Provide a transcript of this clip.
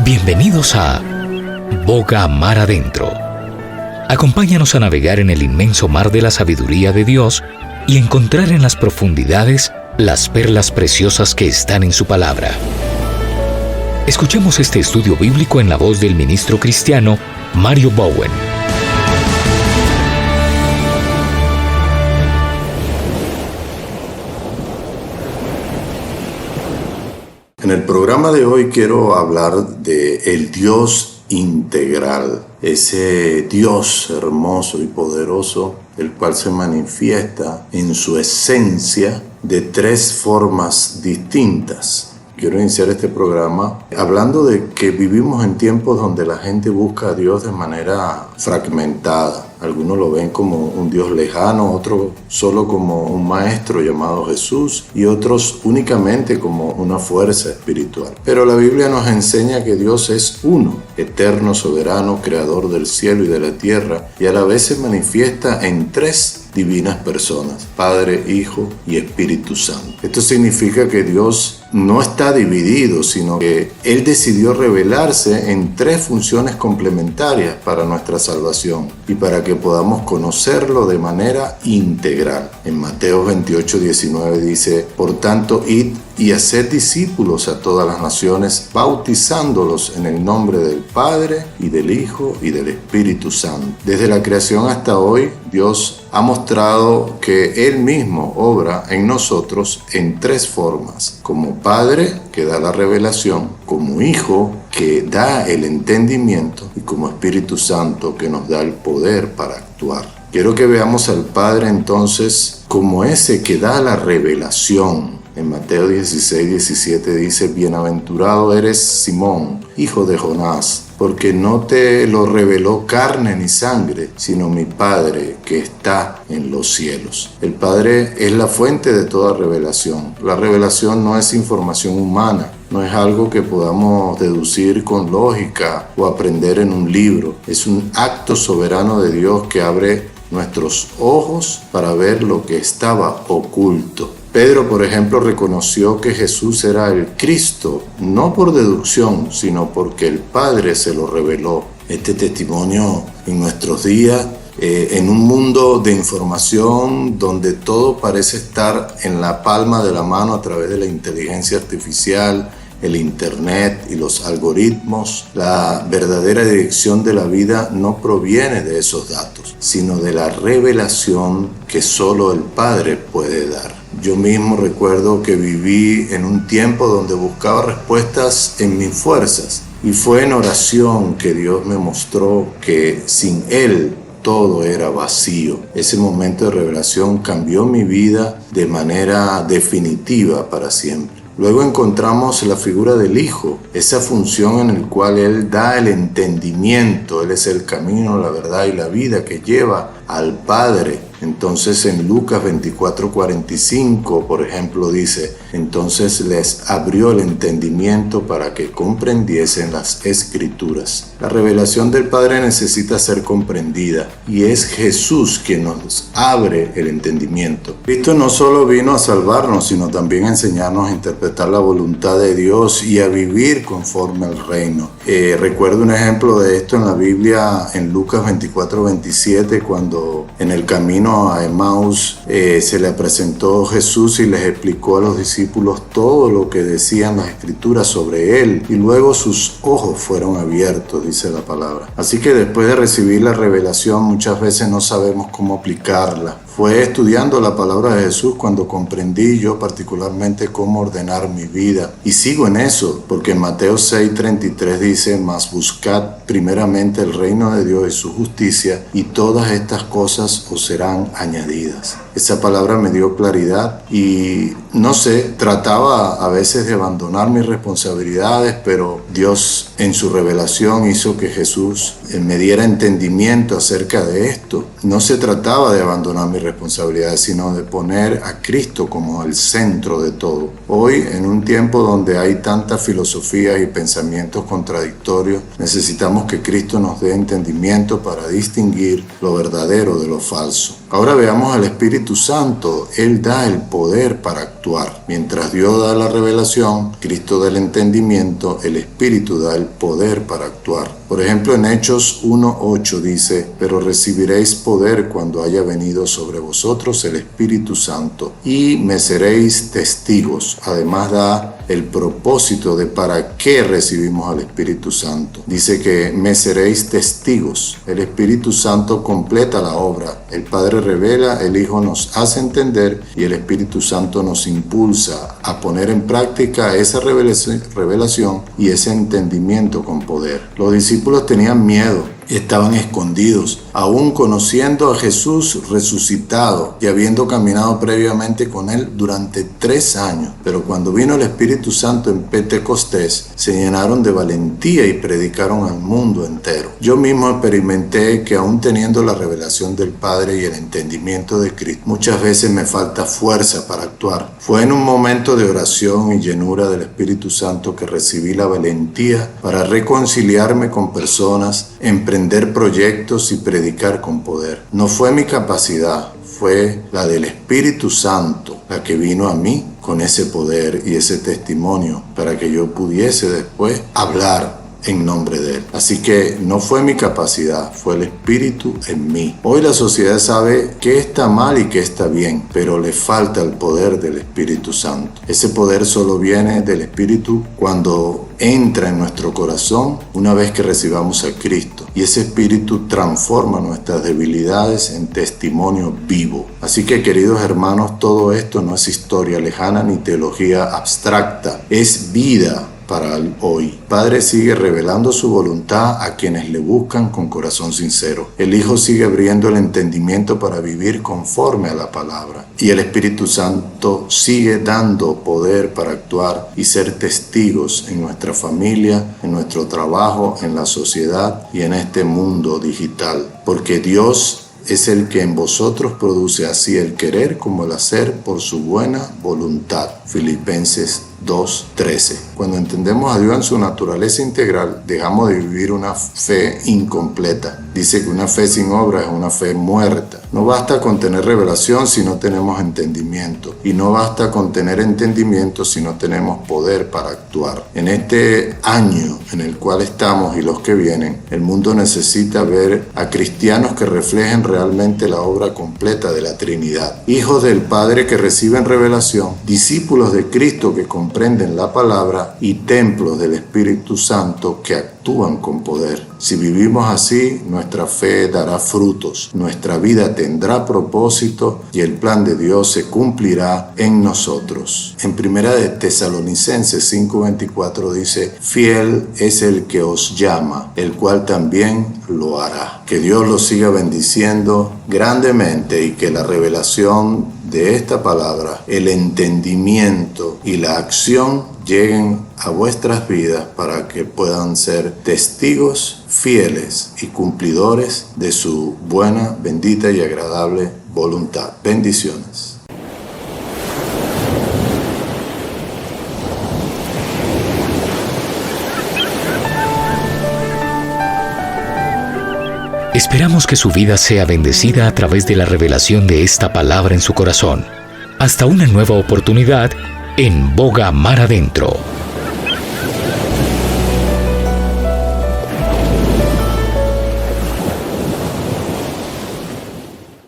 Bienvenidos a Boga Mar Adentro. Acompáñanos a navegar en el inmenso mar de la sabiduría de Dios y encontrar en las profundidades las perlas preciosas que están en su palabra. Escuchemos este estudio bíblico en la voz del ministro cristiano Mario Bowen. En el programa de hoy quiero hablar de el Dios integral, ese Dios hermoso y poderoso, el cual se manifiesta en su esencia de tres formas distintas. Quiero iniciar este programa hablando de que vivimos en tiempos donde la gente busca a Dios de manera fragmentada. Algunos lo ven como un Dios lejano, otros solo como un maestro llamado Jesús y otros únicamente como una fuerza espiritual. Pero la Biblia nos enseña que Dios es uno, eterno, soberano, creador del cielo y de la tierra, y a la vez se manifiesta en tres divinas personas: Padre, Hijo y Espíritu Santo. Esto significa que Dios no está dividido, sino que Él decidió revelarse en tres funciones complementarias para nuestra salvación y para que podamos conocerlo de manera integral. En Mateo 28:19 dice: por tanto, id y haced discípulos a todas las naciones, bautizándolos en el nombre del Padre y del Hijo y del Espíritu Santo. Desde la creación hasta hoy, Dios ha mostrado que Él mismo obra en nosotros en tres formas: como Padre, que da la revelación; como Hijo, que da el entendimiento; y como Espíritu Santo, que nos da el poder para actuar. Quiero que veamos al Padre entonces como ese que da la revelación. En Mateo 16:17 dice: bienaventurado eres Simón, hijo de Jonás, porque no te lo reveló carne ni sangre, sino mi Padre que está en los cielos. El Padre es la fuente de toda revelación. La revelación no es información humana, no es algo que podamos deducir con lógica o aprender en un libro. Es un acto soberano de Dios que abre nuestros ojos para ver lo que estaba oculto. Pedro, por ejemplo, reconoció que Jesús era el Cristo, no por deducción, sino porque el Padre se lo reveló. Este testimonio en nuestros días, en un mundo de información donde todo parece estar en la palma de la mano a través de la inteligencia artificial, el internet y los algoritmos, la verdadera dirección de la vida no proviene de esos datos, sino de la revelación que solo el Padre puede dar. Yo mismo recuerdo que viví en un tiempo donde buscaba respuestas en mis fuerzas, y fue en oración que Dios me mostró que sin Él todo era vacío. Ese momento de revelación cambió mi vida de manera definitiva para siempre. Luego encontramos la figura del Hijo, esa función en la cual Él da el entendimiento. Él es el camino, la verdad y la vida que lleva al Padre. Entonces en Lucas 24:45, por ejemplo, dice: entonces les abrió el entendimiento para que comprendiesen las Escrituras. La revelación del Padre necesita ser comprendida, y es Jesús quien nos abre el entendimiento. Cristo no solo vino a salvarnos, sino también a enseñarnos a interpretar la voluntad de Dios y a vivir conforme al reino. Recuerdo un ejemplo de esto en la Biblia, en Lucas 24:27, cuando en el camino a Emaús se le presentó Jesús y les explicó a los discípulos todo lo que decían las Escrituras sobre Él, y luego sus ojos fueron abiertos, dice la palabra. Así que después de recibir la revelación, muchas veces no sabemos cómo aplicarla. Fue estudiando la palabra de Jesús cuando comprendí yo particularmente cómo ordenar mi vida. Y sigo en eso, porque en Mateo 6:33 dice: mas buscad primeramente el reino de Dios y su justicia, y todas estas cosas os serán añadidas. Esa palabra me dio claridad y, no sé, trataba a veces de abandonar mis responsabilidades, pero Dios en su revelación hizo que Jesús me diera entendimiento acerca de esto. No se trataba de abandonar mis responsabilidades, sino de poner a Cristo como el centro de todo. Hoy, en un tiempo donde hay tantas filosofías y pensamientos contradictorios, necesitamos que Cristo nos dé entendimiento para distinguir lo verdadero de lo falso. Ahora veamos al Espíritu Santo. Él da el poder para actuar. Mientras Dios da la revelación, Cristo da el entendimiento, el Espíritu da el poder para actuar. Por ejemplo, en Hechos 1:8 dice: pero recibiréis poder cuando haya venido sobre vosotros el Espíritu Santo, y me seréis testigos. Además da el propósito de para qué recibimos al Espíritu Santo. Dice que me seréis testigos. El Espíritu Santo completa la obra. El Padre revela, el Hijo nos hace entender y el Espíritu Santo nos impulsa a poner en práctica esa revelación y ese entendimiento con poder. Los discípulos tenían miedo. Estaban escondidos, aún conociendo a Jesús resucitado y habiendo caminado previamente con él durante 3 años. Pero cuando vino el Espíritu Santo en Pentecostés, se llenaron de valentía y predicaron al mundo entero. Yo mismo experimenté que aún teniendo la revelación del Padre y el entendimiento de Cristo, muchas veces me falta fuerza para actuar. Fue en un momento de oración y llenura del Espíritu Santo que recibí la valentía para reconciliarme con personas, emprender proyectos y predicar con poder. No fue mi capacidad, fue la del Espíritu Santo la que vino a mí con ese poder y ese testimonio para que yo pudiese después hablar en nombre de Él. Así que no fue mi capacidad, fue el Espíritu en mí. Hoy la sociedad sabe qué está mal y qué está bien, pero le falta el poder del Espíritu Santo. Ese poder solo viene del Espíritu cuando entra en nuestro corazón una vez que recibamos a Cristo. Y ese Espíritu transforma nuestras debilidades en testimonio vivo. Así que, queridos hermanos, todo esto no es historia lejana ni teología abstracta, es vida para el hoy. Padre sigue revelando su voluntad a quienes le buscan con corazón sincero. El Hijo sigue abriendo el entendimiento para vivir conforme a la palabra. Y el Espíritu Santo sigue dando poder para actuar y ser testigos en nuestra familia, en nuestro trabajo, en la sociedad y en este mundo digital. Porque Dios es el que en vosotros produce así el querer como el hacer por su buena voluntad. Filipenses 2:13. Cuando entendemos a Dios en su naturaleza integral, dejamos de vivir una fe incompleta. Dice que una fe sin obras es una fe muerta. No basta con tener revelación si no tenemos entendimiento. Y no basta con tener entendimiento si no tenemos poder para actuar. En este año en el cual estamos y los que vienen, el mundo necesita ver a cristianos que reflejen realmente la obra completa de la Trinidad. Hijos del Padre que reciben revelación, discípulos de Cristo que comprenden la palabra y templos del Espíritu Santo que actúan con poder. Si vivimos así, nuestra fe dará frutos, nuestra vida tendrá propósito y el plan de Dios se cumplirá en nosotros. En 1 de Tesalonicenses 5:24 dice: fiel es el que os llama, el cual también lo hará. Que Dios los siga bendiciendo grandemente y que la revelación de esta palabra, el entendimiento y la acción lleguen a vuestras vidas para que puedan ser testigos fieles y cumplidores de su buena, bendita y agradable voluntad. Bendiciones. Esperamos que su vida sea bendecida a través de la revelación de esta palabra en su corazón. Hasta una nueva oportunidad en Boga Mar Adentro.